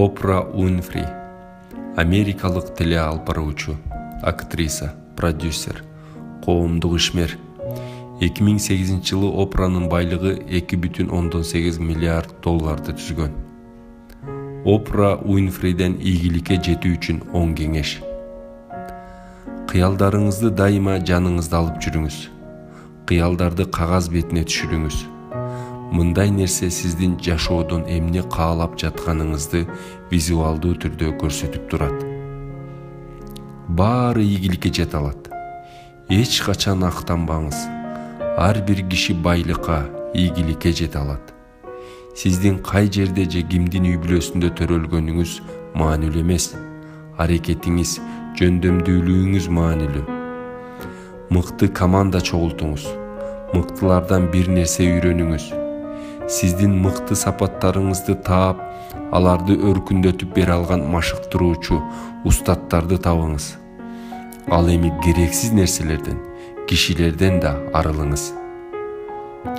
Опра Уинфри, америкалык теле алып баруучу, актриса, продюсер, коомдук ишмер. 2008-жылы Опранын байлыгы 2,8 миллиард долларды түзгөн. Опра Уинфриден ийгиликке жетүү үчүн 10 кеңеш. Кыялдарыңызды дайыма жаныңызда алып жүрүңүз. Кыялдарды кагаз бетине түшүрүңүз. Мындай нерсе сиздин жашоодон эмне каалап жатканыңызды визуалдуу түрдө көрсөтүп турат. Баары ийгиликке жете алат. Эч качан актанбаңыз. Ар бир киши байлыкка, ийгиликке жете алат. Сиздин кай жерде же кимдин үй бүлөсүндө төрөлгөнүңүз маанилүү эмес. Аракетиңиз, жөндөмдүүлүгүңүз маанилүү. Мыкты команда чогултуңуз. Мыктылардан бир нерсе үйрөнүңүз. Сиздин мыкты сапаттарыңызды таап, аларды өркүндөтүп бере алган машыктыруучу устаттарды табыңыз. Ал эми керексиз нерселерден, кишилерден да арылыңыз.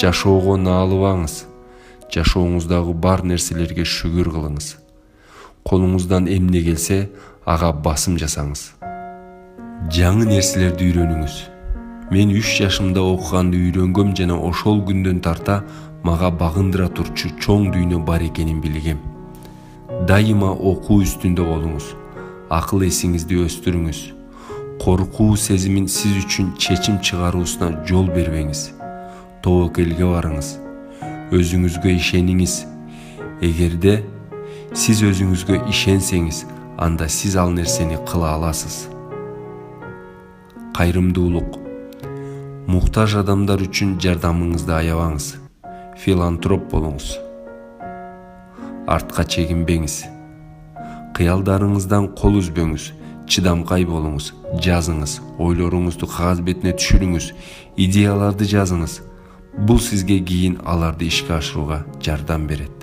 Жашоого наалыбаңыз. Жашооңуздагы бар нерселерге шүгүр кылыңыз. Колуңуздан эмне келсе, ага басым жасаңыз. Жаңы нерселерди үйрөнүңүз. Мен 3 жашымда окуганды үйрөнгөм жана ошол күндөн тарта мага багындыра турчу чоң дүйнө бар экенин билгем. Дайыма окуу үстүндө болуңуз. Акыл эсиңизди өстүрүңүз. Коркуу сезимин сиз үчүн чечим чыгаруусуна жол бербеңиз. Тобокелге барыңыз. Өзүңүзгө ишениңиз. Эгерде сиз өзүңүзгө ишенсеңиз, анда сиз ал нерсени кыла аласыз. Кайрымдуулук. Муктаж адамдар үчүн жардамыңызды аябаңыз. Филантроп болуңуз. Артка чегинбеңиз. Кыялдарыңыздан кол үзбөңүз. Чыдамкай болуңуз. Жазыңыз. Ойлоруңузду кагаз бетине түшүрүңүз. Идеяларды жазыңыз. Бул сизге кийин аларды ишке ашырууга жардам берет.